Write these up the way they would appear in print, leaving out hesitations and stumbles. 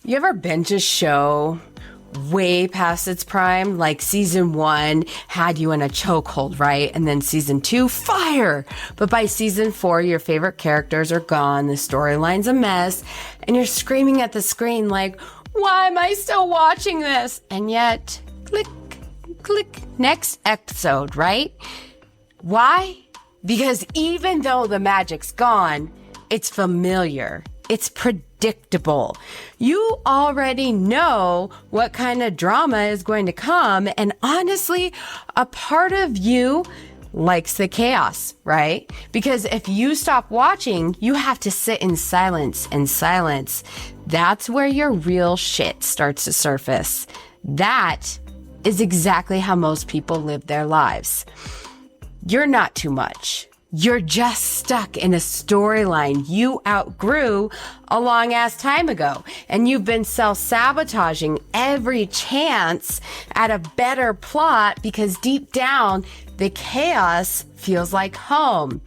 You ever binge a show way past its prime? Like season 1 had you in a chokehold, right? And then season 2, fire! But by season 4, your favorite characters are gone, the storyline's a mess, and you're screaming at the screen like, why am I still watching this? And yet, click, click, next episode, right? Why? Because even though the magic's gone, it's familiar. It's predictable. You already know what kind of drama is going to come. And honestly, a part of you likes the chaos, right? Because if you stop watching, you have to sit in silence, and silence, that's where your real shit starts to surface. That is exactly how most people live their lives. You're not too much. You're just stuck in a storyline you outgrew a long ass time ago. And you've been self-sabotaging every chance at a better plot because deep down, the chaos feels like home.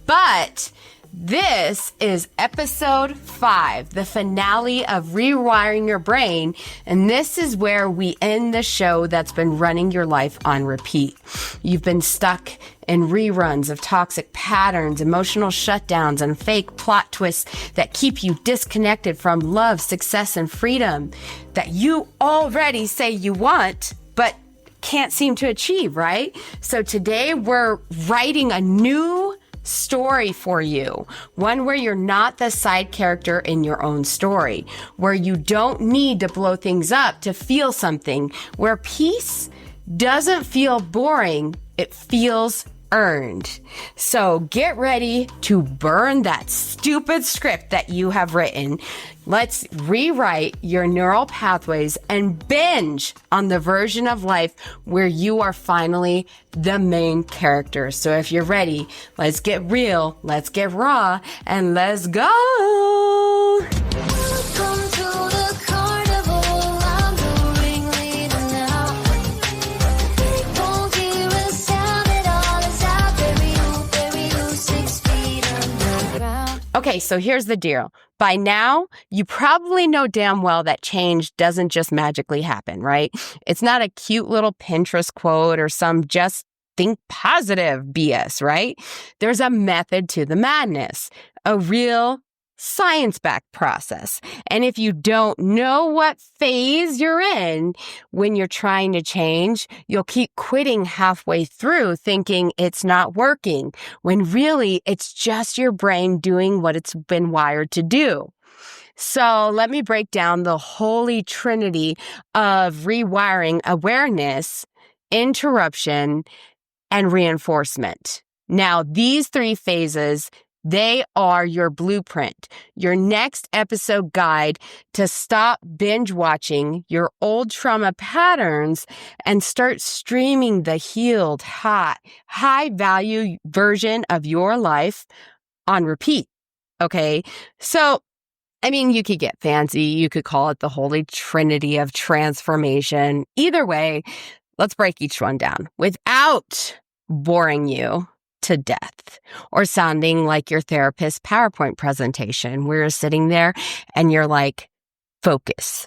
But this is episode 5, the finale of Rewiring Your Brain, and this is where we end the show that's been running your life on repeat. You've been stuck in reruns of toxic patterns, emotional shutdowns, and fake plot twists that keep you disconnected from love, success, and freedom that you already say you want, but can't seem to achieve, right? So today we're writing a new story for you, one where you're not the side character in your own story, where you don't need to blow things up to feel something, where peace doesn't feel boring, it feels earned. So get ready to burn that stupid script that you have written. Let's rewrite your neural pathways and binge on the version of life where you are finally the main character. So if you're ready, let's get real, let's get raw, and let's go! Welcome to the carnival. I'm the ringleader now. Won't hear a sound at all as I bury you 6 feet underground. Okay, so here's the deal. By now, you probably know damn well that change doesn't just magically happen, right? It's not a cute little Pinterest quote or some just think positive BS, right? There's a method to the madness, a real science-backed process. And if you don't know what phase you're in when you're trying to change, you'll keep quitting halfway through thinking it's not working, when really it's just your brain doing what it's been wired to do. So let me break down the holy trinity of rewiring: awareness, interruption, and reinforcement. Now, these 3 phases, they are your blueprint, your next episode guide to stop binge watching your old trauma patterns and start streaming the healed, high value version of your life on repeat. Okay. So, I mean, you could get fancy. You could call it the holy trinity of transformation. Either way, let's break each one down without boring you to death or sounding like your therapist's PowerPoint presentation where you're sitting there and you're like, focus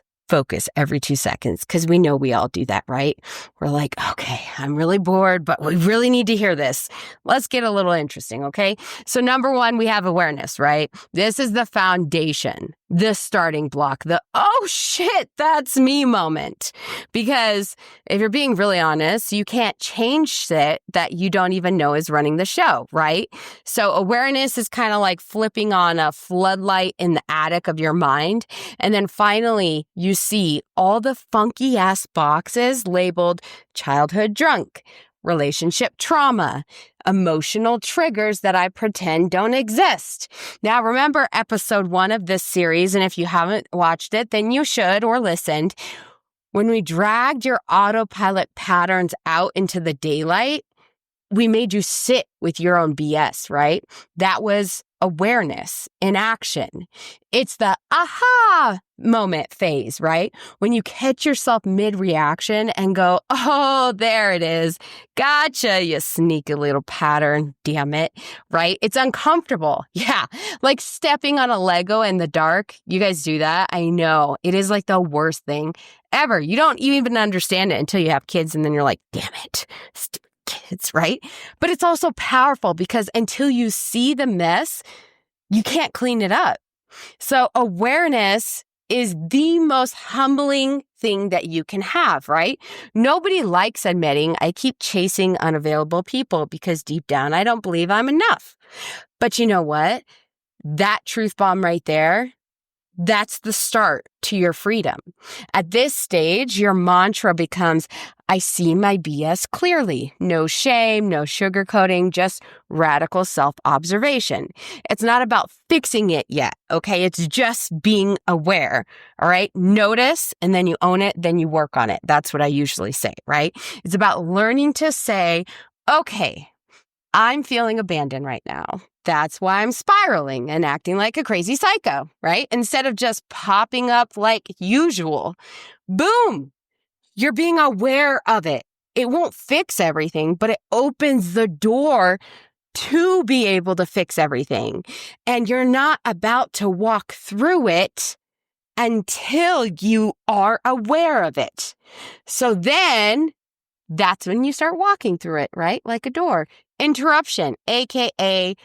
every 2 seconds. Because we know we all do that, right? We're like, okay, I'm really bored, but we really need to hear this. Let's get a little interesting, okay? So number 1, we have awareness, right? This is the foundation, the starting block, the, oh shit, that's me moment. Because if you're being really honest, you can't change shit that you don't even know is running the show, right? So awareness is kind of like flipping on a floodlight in the attic of your mind. And then finally, you see all the funky ass boxes labeled childhood drunk, relationship trauma, emotional triggers that I pretend don't exist. Now, remember episode 1 of this series, and if you haven't watched it, then you should or listened. When we dragged your autopilot patterns out into the daylight, we made you sit with your own BS, right? That was awareness in action. It's the aha moment phase, right? When you catch yourself mid-reaction and go, oh, there it is. Gotcha, you sneaky little pattern, damn it, right? It's uncomfortable. Yeah, like stepping on a Lego in the dark. You guys do that? I know. It is like the worst thing ever. You don't even understand it until you have kids, and then you're like, damn it, stupid kids, right? But it's also powerful because until you see the mess, you can't clean it up. So awareness is the most humbling thing that you can have, right? Nobody likes admitting I keep chasing unavailable people because deep down, I don't believe I'm enough. But you know what? That truth bomb right there, that's the start to your freedom. At this stage, your mantra becomes, I see my BS clearly. No shame, no sugarcoating, just radical self-observation. It's not about fixing it yet, okay? It's just being aware, all right? Notice, and then you own it, then you work on it. That's what I usually say, right? It's about learning to say, okay, I'm feeling abandoned right now. That's why I'm spiraling and acting like a crazy psycho, right? Instead of just popping up like usual. Boom! You're being aware of it. It won't fix everything, but it opens the door to be able to fix everything. And you're not about to walk through it until you are aware of it. So then that's when you start walking through it, right? Like a door. Interruption, aka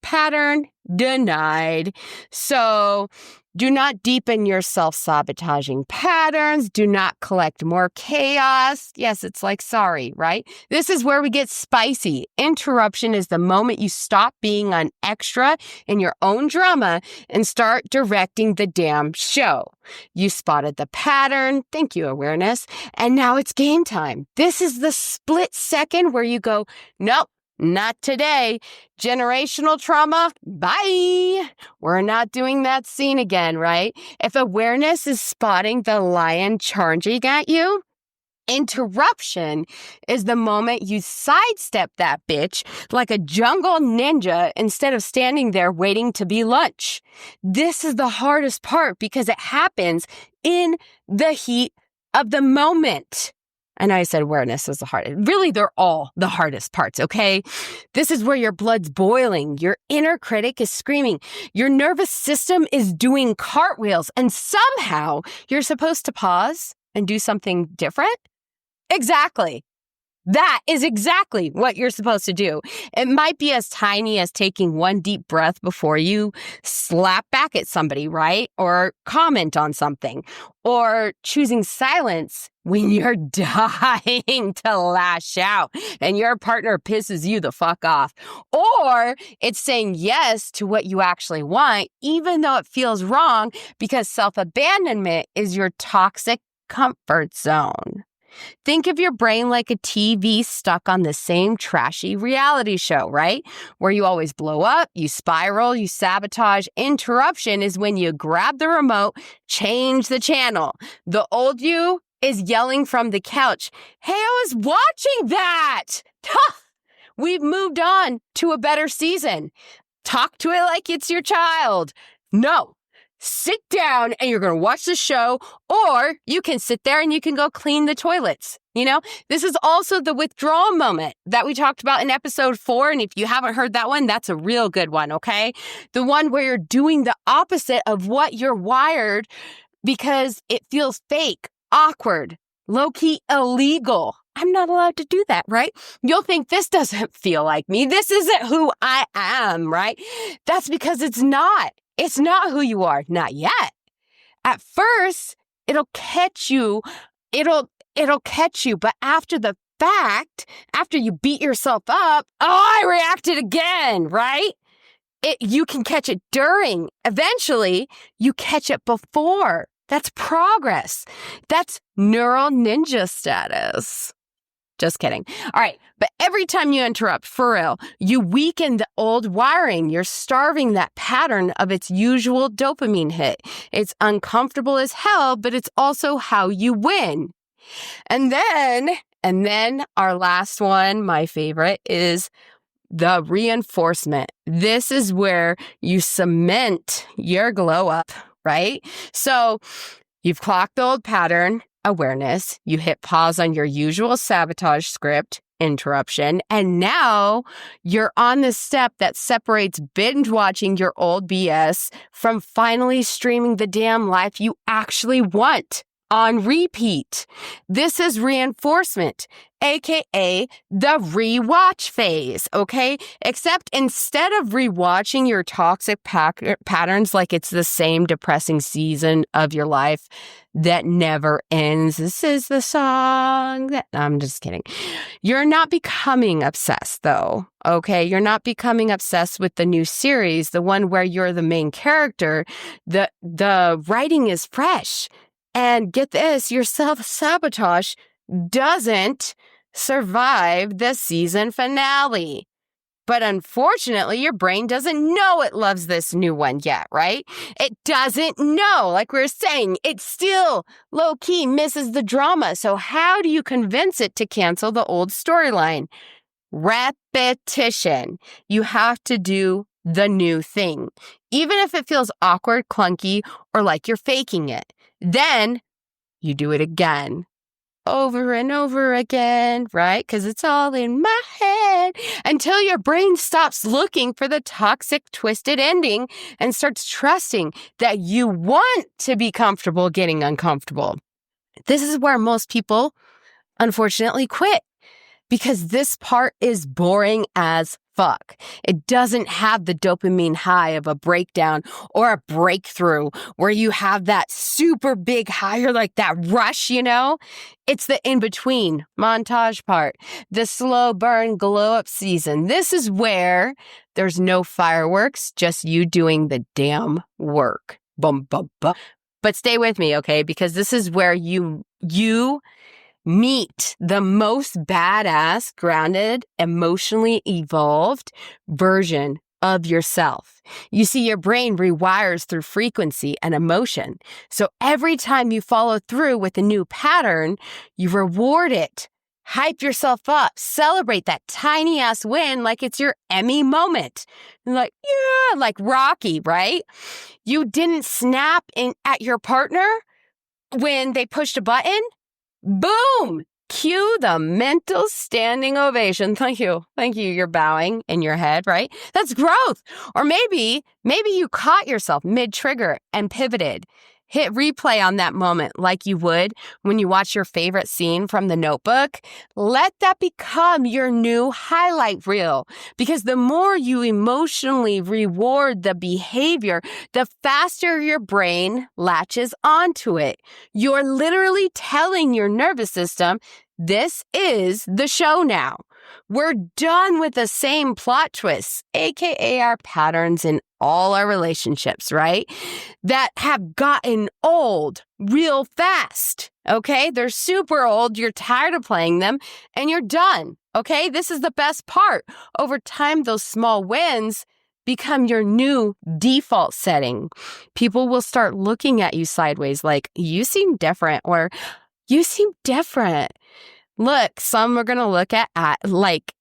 pattern denied. So do not deepen your self-sabotaging patterns. Do not collect more chaos. Yes, it's like sorry, right? This is where we get spicy. Interruption is the moment you stop being an extra in your own drama and start directing the damn show. You spotted the pattern. Thank you, awareness. And now it's game time. This is the split second where you go, nope. Not today. Generational trauma, bye. We're not doing that scene again, right? If awareness is spotting the lion charging at you, interruption is the moment you sidestep that bitch like a jungle ninja instead of standing there waiting to be lunch. This is the hardest part because it happens in the heat of the moment. I know I said awareness was the hardest. Really, they're all the hardest parts, okay? This is where your blood's boiling. Your inner critic is screaming. Your nervous system is doing cartwheels. And somehow you're supposed to pause and do something different? Exactly. That is exactly what you're supposed to do. It might be as tiny as taking one deep breath before you slap back at somebody, right? Or comment on something. Or choosing silence when you're dying to lash out and your partner pisses you the fuck off. Or it's saying yes to what you actually want, even though it feels wrong, because self-abandonment is your toxic comfort zone. Think of your brain like a TV stuck on the same trashy reality show, right? Where you always blow up, you spiral, you sabotage. Interruption is when you grab the remote, change the channel. The old you is yelling from the couch, hey, I was watching that! We've moved on to a better season. Talk to it like it's your child. No. Sit down and you're going to watch the show, or you can sit there and you can go clean the toilets. You know, this is also the withdrawal moment that we talked about in episode 4. And if you haven't heard that one, that's a real good one, okay? The one where you're doing the opposite of what you're wired because it feels fake, awkward, low-key illegal. I'm not allowed to do that, right? You'll think this doesn't feel like me. This isn't who I am, right? That's because it's not. It's not who you are, not yet. At first, it'll catch you. It'll catch you, but after the fact, after you beat yourself up, oh, I reacted again, right? You can catch it during. Eventually, you catch it before. That's progress. That's neural ninja status. Just kidding. All right. But every time you interrupt, for real, you weaken the old wiring. You're starving that pattern of its usual dopamine hit. It's uncomfortable as hell, but it's also how you win. And then our last one, my favorite, is the reinforcement. This is where you cement your glow up, right? So you've clocked the old pattern awareness. You hit pause on your usual sabotage script interruption. And now you're on the step that separates binge watching your old BS from finally streaming the damn life you actually want on repeat. This is reinforcement, aka the rewatch phase, okay? Except instead of rewatching your toxic patterns like it's the same depressing season of your life that never ends. This is the song that... I'm just kidding. You're not becoming obsessed, though, okay? You're not becoming obsessed with the new series, the one where you're the main character. The writing is fresh. And get this, your self-sabotage doesn't survive the season finale. But unfortunately, your brain doesn't know it loves this new one yet, right? It doesn't know. Like we were saying, it still low-key misses the drama. So how do you convince it to cancel the old storyline? Repetition. You have to do the new thing, even if it feels awkward, clunky, or like you're faking it. Then you do it again, over and over again, right? Because it's all in my head until your brain stops looking for the toxic, twisted ending and starts trusting that you want to be comfortable getting uncomfortable. This is where most people, unfortunately, quit because this part is boring as fuck. It doesn't have the dopamine high of a breakdown or a breakthrough where you have that super big high or like that rush, you know? It's the in-between montage part, the slow burn glow up season. This is where there's no fireworks, just you doing the damn work. Bum, bum, bum. But stay with me, okay? Because this is where you meet the most badass, grounded, emotionally evolved version of yourself. You see, your brain rewires through frequency and emotion. So every time you follow through with a new pattern, you reward it. Hype yourself up. Celebrate that tiny ass win like it's your Emmy moment. Like, yeah, like Rocky, right? You didn't snap at your partner when they pushed a button. Boom! Cue the mental standing ovation. Thank you. Thank you. You're bowing in your head, right? That's growth. Or maybe you caught yourself mid-trigger and pivoted. Hit replay on that moment like you would when you watch your favorite scene from The Notebook. Let that become your new highlight reel. Because the more you emotionally reward the behavior, the faster your brain latches onto it. You're literally telling your nervous system, this is the show now. We're done with the same plot twists, aka our patterns in all our relationships, right? That have gotten old real fast, okay? They're super old, you're tired of playing them, and you're done, okay? This is the best part. Over time, those small wins become your new default setting. People will start looking at you sideways like, you seem different, or you seem different. Look, some are going to look at like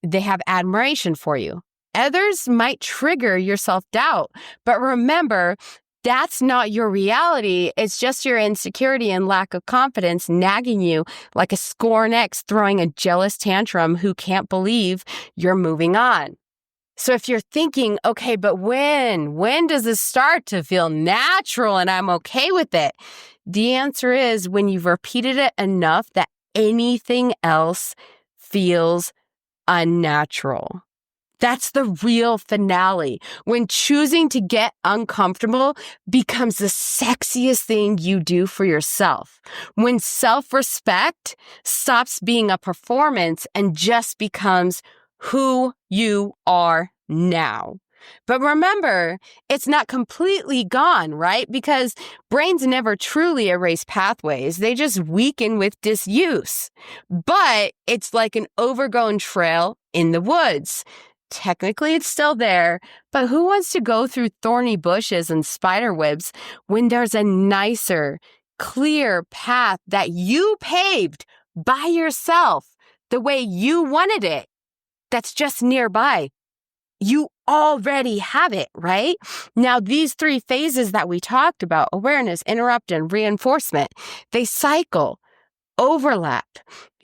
they have admiration for you. Others might trigger your self-doubt. But remember, that's not your reality. It's just your insecurity and lack of confidence nagging you like a scorned ex throwing a jealous tantrum who can't believe you're moving on. So if you're thinking, okay, but when does this start to feel natural and I'm okay with it? The answer is when you've repeated it enough that anything else feels unnatural. That's the real finale. When choosing to get uncomfortable becomes the sexiest thing you do for yourself. When self-respect stops being a performance and just becomes who you are now. But remember, it's not completely gone, right? Because brains never truly erase pathways. They just weaken with disuse. But it's like an overgrown trail in the woods. Technically, it's still there, but who wants to go through thorny bushes and spider webs when there's a nicer, clear path that you paved by yourself the way you wanted it? that's just nearby. You already have it, right? Now, these 3 phases that we talked about, awareness, interrupt, and reinforcement, they cycle, overlap.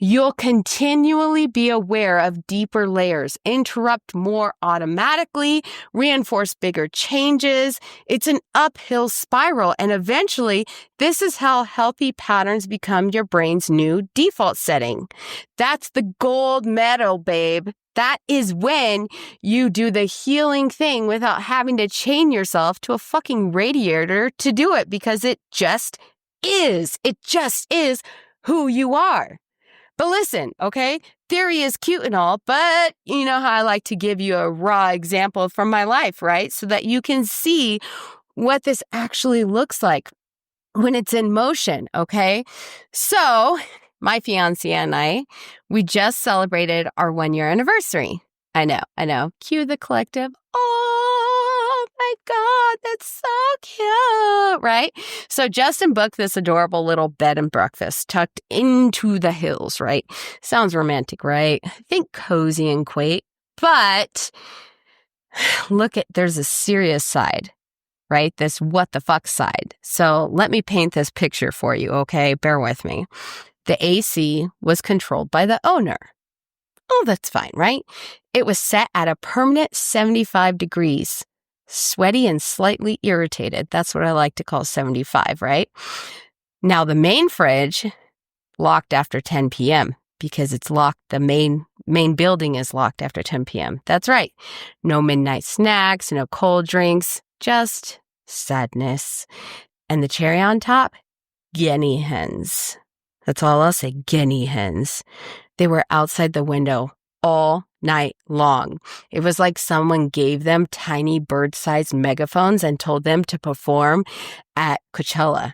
You'll continually be aware of deeper layers, interrupt more automatically, reinforce bigger changes. It's an uphill spiral. And eventually, this is how healthy patterns become your brain's new default setting. That's the gold medal, babe. That is when you do the healing thing without having to chain yourself to a fucking radiator to do it, because it just is. It just is who you are. But listen, okay, theory is cute and all, but you know how I like to give you a raw example from my life, right? So that you can see what this actually looks like when it's in motion, okay? So my fiance and I, we just celebrated our 1-year anniversary. I know. Cue the collective. Oh my God, that's so cute, right? So Justin booked this adorable little bed and breakfast tucked into the hills, right? Sounds romantic, right? Think cozy and quaint. But there's a serious side, right? This what the fuck side. So let me paint this picture for you, okay? Bear with me. The AC was controlled by the owner. Oh, that's fine, right? It was set at a permanent 75 degrees. Sweaty and slightly irritated. That's what I like to call 75, right? Now, the main fridge locked after 10 p.m. because it's locked. The main building is locked after 10 p.m. That's right. No midnight snacks, no cold drinks, just sadness. And the cherry on top, guinea hens. That's all I'll say, guinea hens. They were outside the window all night long. It was like someone gave them tiny bird-sized megaphones and told them to perform at Coachella.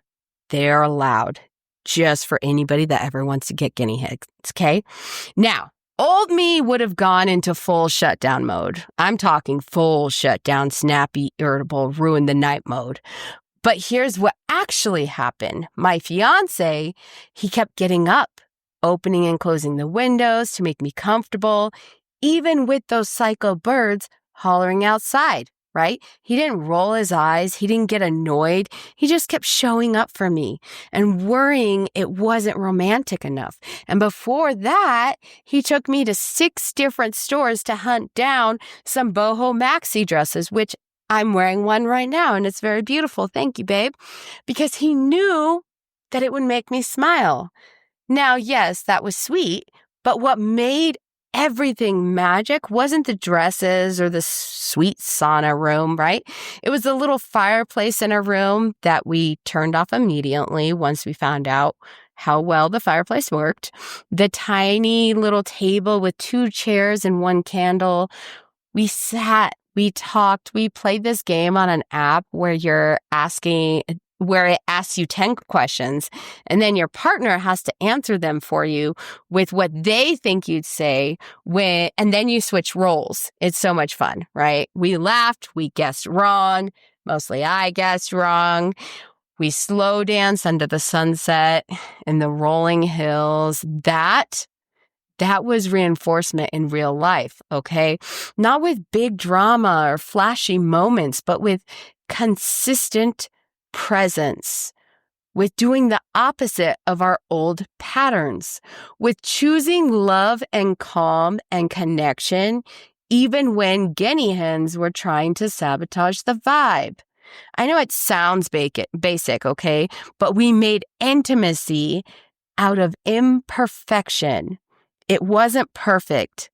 They're allowed, just for anybody that ever wants to get guinea hens, okay? Now, old me would have gone into full shutdown mode. I'm talking full shutdown, snappy, irritable, ruin the night mode. But here's what actually happened. My fiance, he kept getting up, opening and closing the windows to make me comfortable, even with those psycho birds hollering outside, right? He didn't roll his eyes. He didn't get annoyed. He just kept showing up for me and worrying it wasn't romantic enough. And before that, he took me to 6 different stores to hunt down some boho maxi dresses, which I'm wearing one right now, and it's very beautiful. Thank you, babe. Because he knew that it would make me smile. Now, yes, that was sweet, but what made everything magic wasn't the dresses or the sweet sauna room, right? It was the little fireplace in our room that we turned off immediately once we found out how well the fireplace worked. The tiny little table with 2 chairs and 1 candle. We sat, we talked, we played this game on an app where it asks you 10 questions, and then your partner has to answer them for you with what they think you'd say and then you switch roles. It's so much fun, right? We laughed, we guessed wrong. Mostly I guessed wrong. We slow danced under the sunset in the rolling hills. That was reinforcement in real life, okay? Not with big drama or flashy moments, but with consistent presence, with doing the opposite of our old patterns, with choosing love and calm and connection, even when guinea hens were trying to sabotage the vibe. I know it sounds basic, okay? But we made intimacy out of imperfection. It wasn't perfect,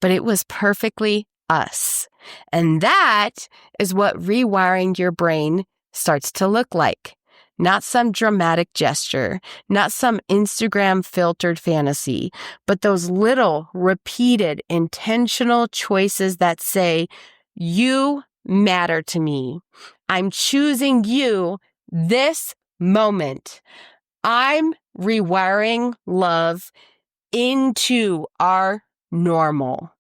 but it was perfectly us. And that is what rewiring your brain starts to look like. Not some dramatic gesture, not some Instagram filtered fantasy, but those little repeated intentional choices that say, you matter to me. I'm choosing you this moment. I'm rewiring love into our normal.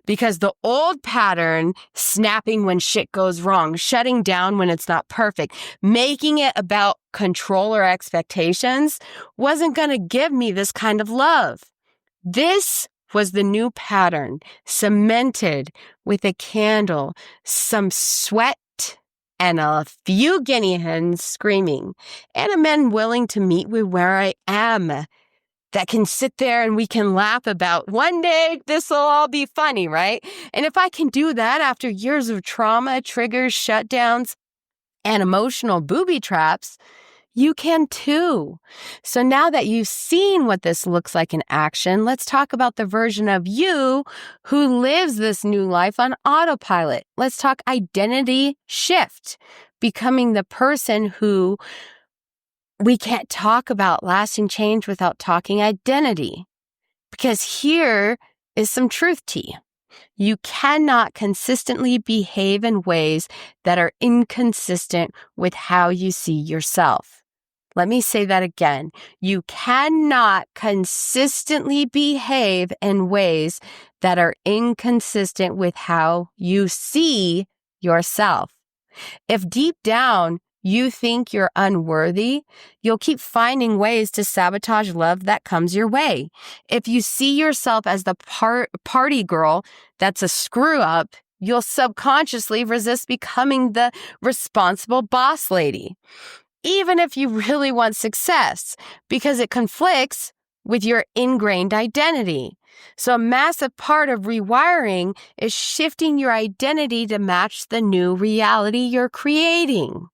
Because the old pattern, snapping when shit goes wrong, shutting down when it's not perfect, making it about control or expectations, wasn't going to give me this kind of love. This was the new pattern, cemented with a candle, some sweat, and a few guinea hens screaming, and a man willing to meet me where I am, that can sit there and we can laugh about, one day this will all be funny, right? And if I can do that after years of trauma, triggers, shutdowns, and emotional booby traps, you can too. So now that you've seen what this looks like in action, let's talk about the version of you who lives this new life on autopilot. Let's talk identity shift, becoming the person who we can't talk about lasting change without talking identity. Because here is some truth to you. You cannot consistently behave in ways that are inconsistent with how you see yourself. Let me say that again. You cannot consistently behave in ways that are inconsistent with how you see yourself. If deep down you think you're unworthy, you'll keep finding ways to sabotage love that comes your way. If you see yourself as the party girl that's a screw up, you'll subconsciously resist becoming the responsible boss lady, even if you really want success, because it conflicts with your ingrained identity. So a massive part of rewiring is shifting your identity to match the new reality you're creating.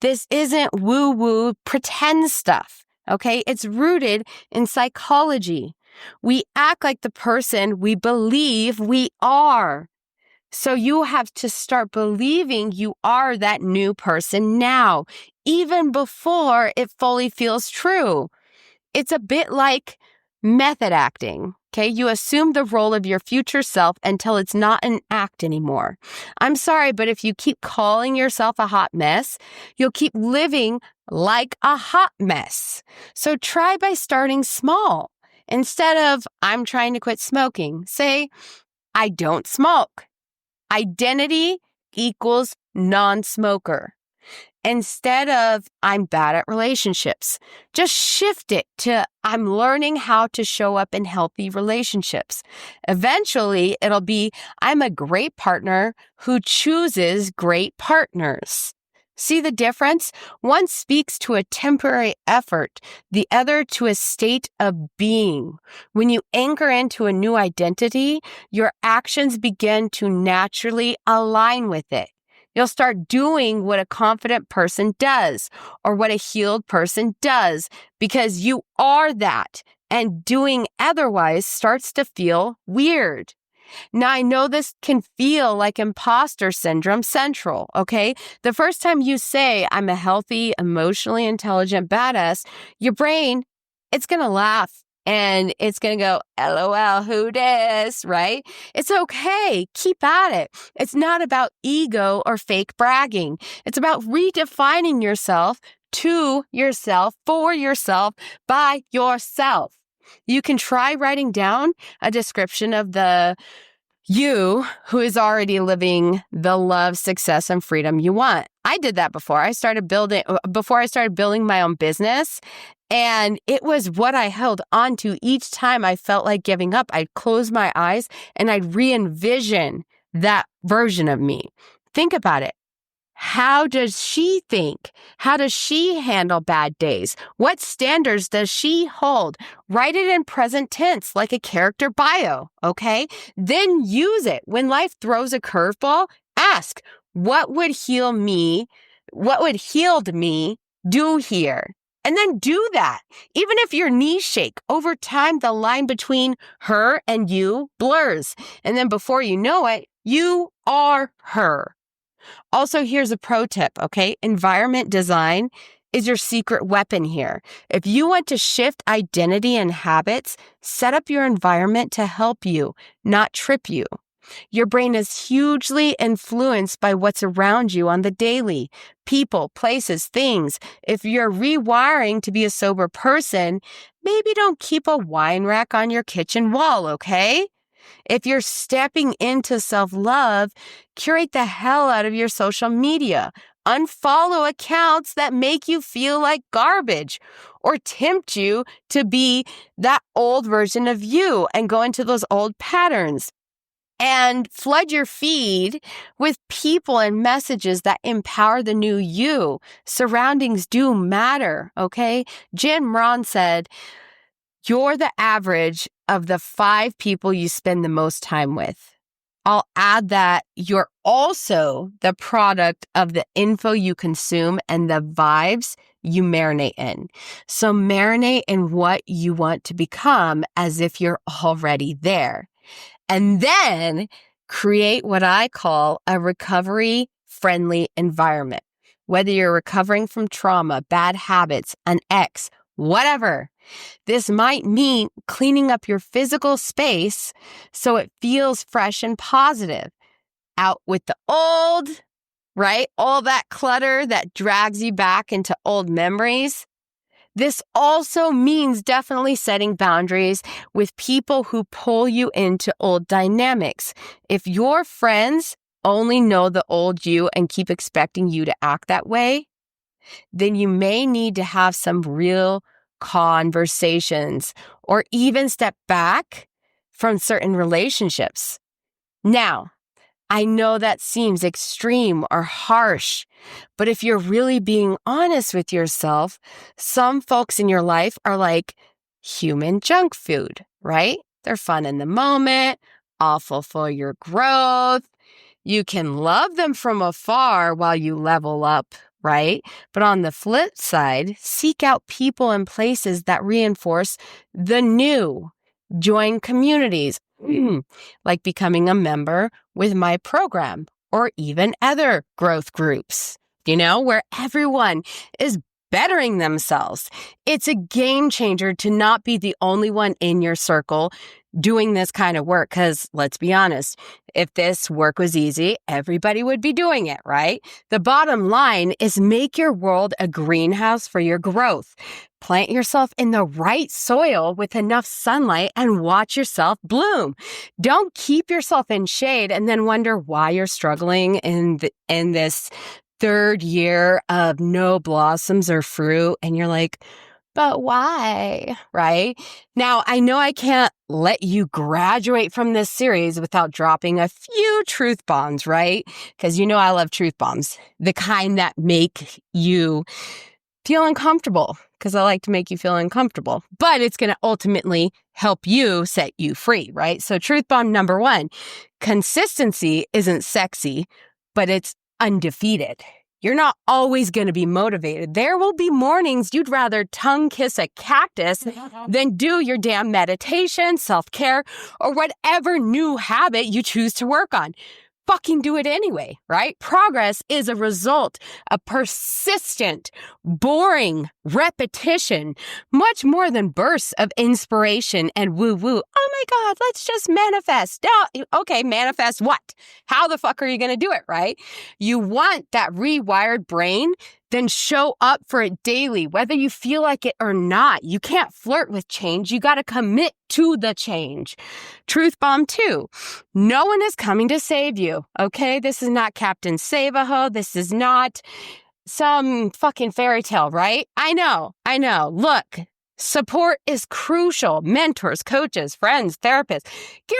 This isn't woo-woo pretend stuff, okay? It's rooted in psychology. We act like the person we believe we are. So you have to start believing you are that new person now, even before it fully feels true. It's a bit like method acting, okay? You assume the role of your future self until it's not an act anymore. I'm sorry, but if you keep calling yourself a hot mess, you'll keep living like a hot mess. So try by starting small. Instead of, I'm trying to quit smoking, say, I don't smoke. Identity equals non-smoker. Instead of, I'm bad at relationships, just shift it to, I'm learning how to show up in healthy relationships. Eventually, it'll be, I'm a great partner who chooses great partners. See the difference? One speaks to a temporary effort, the other to a state of being. When you anchor into a new identity, your actions begin to naturally align with it. You'll start doing what a confident person does or what a healed person does because you are that, and doing otherwise starts to feel weird. Now, I know this can feel like imposter syndrome central, okay? The first time you say, I'm a healthy, emotionally intelligent badass, your brain, it's going to laugh. And it's going to go, LOL, who dis, right? It's okay. Keep at it. It's not about ego or fake bragging. It's about redefining yourself to yourself, for yourself, by yourself. You can try writing down a description of the you who is already living the love, success, and freedom you want. I did that before I started building my own business. And it was what I held on to each time I felt like giving up. I'd close my eyes and I'd re-envision that version of me. Think about it. How does she think? How does she handle bad days? What standards does she hold? Write it in present tense like a character bio, okay? Then use it. When life throws a curveball, ask, what would healed me do here? And then do that. Even if your knees shake, over time, the line between her and you blurs. And then before you know it, you are her. Also, here's a pro tip, okay? Environment design is your secret weapon here. If you want to shift identity and habits, set up your environment to help you, not trip you. Your brain is hugely influenced by what's around you on the daily. People, places, things. If you're rewiring to be a sober person, maybe don't keep a wine rack on your kitchen wall, okay? If you're stepping into self-love, curate the hell out of your social media. unfollow accounts that make you feel like garbage or tempt you to be that old version of you and go into those old patterns. And flood your feed with people and messages that empower the new you. Surroundings do matter, okay? Jim Rohn said, you're the average of the 5 people you spend the most time with. I'll add that you're also the product of the info you consume and the vibes you marinate in. So marinate in what you want to become as if you're already there. And then create what I call a recovery-friendly environment. Whether you're recovering from trauma, bad habits, an ex, whatever. This might mean cleaning up your physical space so it feels fresh and positive. Out with the old, right? All that clutter that drags you back into old memories. This also means definitely setting boundaries with people who pull you into old dynamics. If your friends only know the old you and keep expecting you to act that way, then you may need to have some real conversations or even step back from certain relationships. Now, I know that seems extreme or harsh, but if you're really being honest with yourself, some folks in your life are like human junk food, right? They're fun in the moment, awful for your growth. You can love them from afar while you level up, right? But on the flip side, seek out people and places that reinforce the new. Join communities, like becoming a member with my program or even other growth groups, where everyone is bettering themselves. It's a game changer to not be the only one in your circle doing this kind of work. Because let's be honest, if this work was easy, everybody would be doing it, right? The bottom line is make your world a greenhouse for your growth. Plant yourself in the right soil with enough sunlight and watch yourself bloom. Don't keep yourself in shade and then wonder why you're struggling in this 3rd year of no blossoms or fruit. And you're like, but why? Right? Now, I know I can't let you graduate from this series without dropping a few truth bombs, right? Because I love truth bombs, the kind that make you feel uncomfortable, because I like to make you feel uncomfortable, but it's going to ultimately help you set you free, right? So truth bomb number 1, consistency isn't sexy, but it's undefeated. You're not always going to be motivated. There will be mornings you'd rather tongue kiss a cactus than do your damn meditation, self-care, or whatever new habit you choose to work on. Fucking do it anyway, right? Progress is a result of persistent, boring repetition, much more than bursts of inspiration and woo-woo. Oh my God, let's just manifest. Now, okay, manifest what? How the fuck are you going to do it, right? You want that rewired brain? Then show up for it daily, whether you feel like it or not. You can't flirt with change. You got to commit to the change. Truth bomb 2. No one is coming to save you, okay? This is not Captain Save-A-Ho. This is not some fucking fairy tale, right? I know. Look, support is crucial. Mentors, coaches, friends, therapists. Get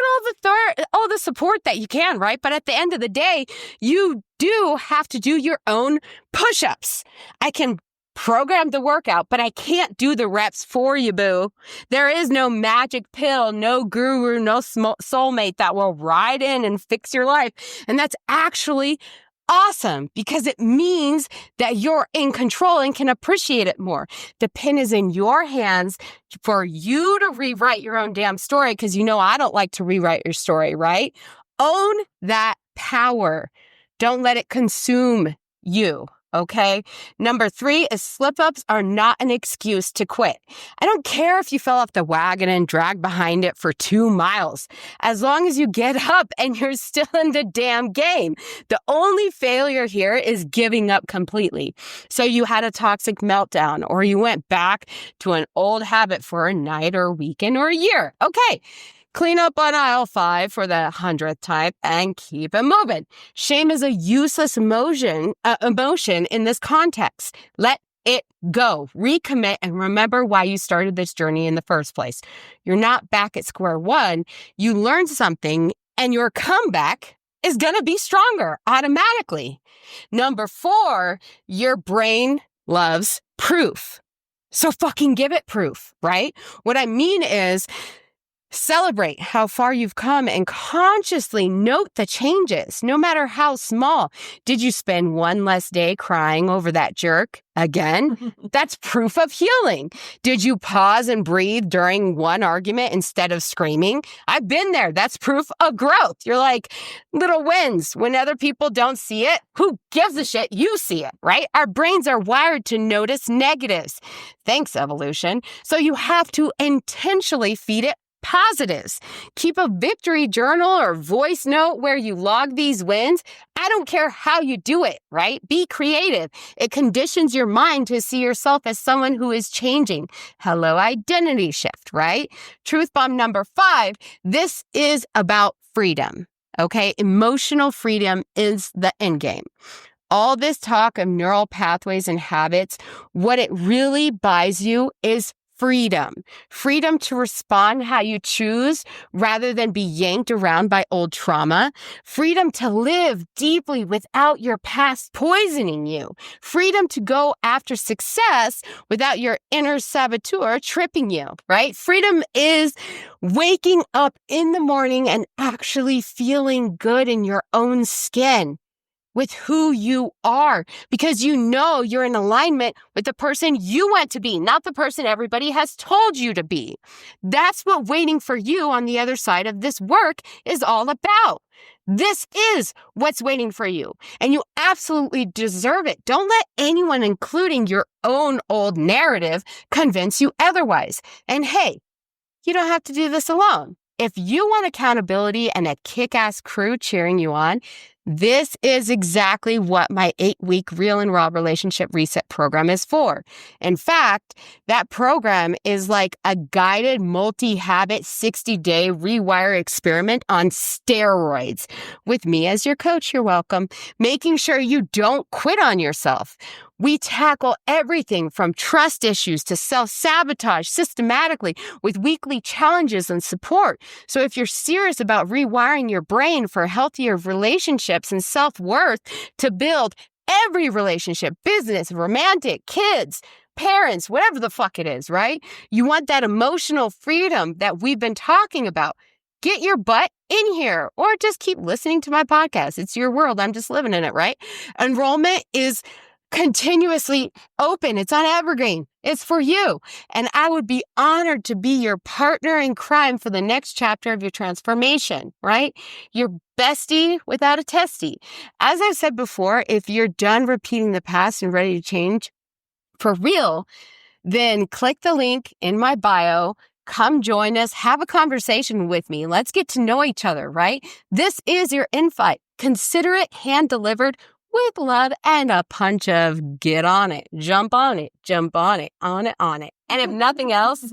all the support that you can, right? But at the end of the day, you do have to do your own push-ups. I can program the workout, but I can't do the reps for you, boo. There is no magic pill, no guru, no soulmate that will ride in and fix your life. And that's actually awesome, because it means that you're in control and can appreciate it more. The pen is in your hands for you to rewrite your own damn story, because I don't like to rewrite your story, right? Own that power. Don't let it consume you, okay? Number 3 is slip-ups are not an excuse to quit. I don't care if you fell off the wagon and dragged behind it for 2 miles. As long as you get up and you're still in the damn game. The only failure here is giving up completely. So you had a toxic meltdown, or you went back to an old habit for a night or a weekend or a year. Okay. Clean up on aisle 5 for the 100th time and keep it moving. Shame is a useless emotion in this context. Let it go. Recommit and remember why you started this journey in the first place. You're not back at square one. You learned something and your comeback is going to be stronger automatically. Number 4, your brain loves proof. So fucking give it proof, right? What I mean is celebrate how far you've come and consciously note the changes, no matter how small. Did you spend one less day crying over that jerk again? That's proof of healing. Did you pause and breathe during one argument instead of screaming? I've been there. That's proof of growth. You're like little wins. When other people don't see it, who gives a shit? You see it, right? Our brains are wired to notice negatives. Thanks, evolution. So you have to intentionally feed it positives. Keep a victory journal or voice note where you log these wins. I don't care how you do it, right? Be creative. It conditions your mind to see yourself as someone who is changing. Hello, identity shift, right? Truth bomb number 5. This is about freedom, okay? Emotional freedom is the end game. All this talk of neural pathways and habits, what it really buys you is freedom. Freedom to respond how you choose rather than be yanked around by old trauma. Freedom to live deeply without your past poisoning you. Freedom to go after success without your inner saboteur tripping you, right? Freedom is waking up in the morning and actually feeling good in your own skin with who you are, because you know you're in alignment with the person you want to be, not the person everybody has told you to be. That's what waiting for you on the other side of this work is all about. This is what's waiting for you, and you absolutely deserve it. Don't let anyone, including your own old narrative, convince you otherwise. And hey, you don't have to do this alone. If you want accountability and a kick-ass crew cheering you on, this is exactly what my 8-week Real and Raw Relationship Reset program is for. In fact, that program is like a guided multi-habit 60-day rewire experiment on steroids. With me as your coach, you're welcome. Making sure you don't quit on yourself. We tackle everything from trust issues to self-sabotage systematically with weekly challenges and support. So if you're serious about rewiring your brain for healthier relationships and self-worth to build every relationship, business, romantic, kids, parents, whatever the fuck it is, right? You want that emotional freedom that we've been talking about. Get your butt in here or just keep listening to my podcast. It's your world. I'm just living in it, right? Enrollment is continuously open. It's on Evergreen. It's for you. And I would be honored to be your partner in crime for the next chapter of your transformation, right? Your bestie without a testy. As I've said before, if you're done repeating the past and ready to change for real, then click the link in my bio. Come join us. Have a conversation with me. Let's get to know each other, right? This is your invite. Consider it hand-delivered with love and a punch of get on it, jump on it, on it. And if nothing else,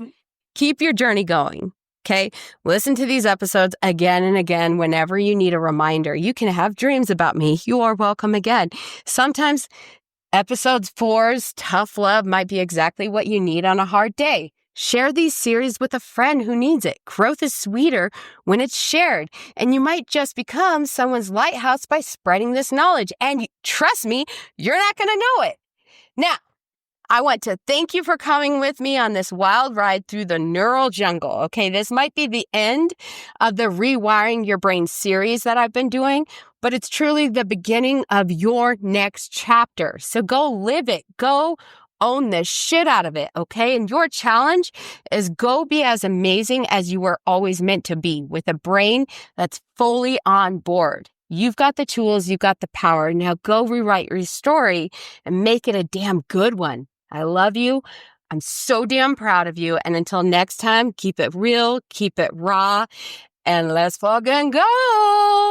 keep your journey going, okay? Listen to these episodes again and again whenever you need a reminder. You can have dreams about me. You are welcome again. Sometimes episode 4's tough love might be exactly what you need on a hard day. Share these series with a friend who needs it. Growth is sweeter when it's shared, and you might just become someone's lighthouse by spreading this knowledge. And trust me, you're not going to know it. Now, I want to thank you for coming with me on this wild ride through the neural jungle. Okay, this might be the end of the Rewiring Your Brain series that I've been doing, but it's truly the beginning of your next chapter. So go live it. Go own the shit out of it, okay? And your challenge is go be as amazing as you were always meant to be with a brain that's fully on board. You've got the tools, you've got the power. Now go rewrite your story and make it a damn good one. I love you. I'm so damn proud of you. And until next time, keep it real, keep it raw, and let's fucking go.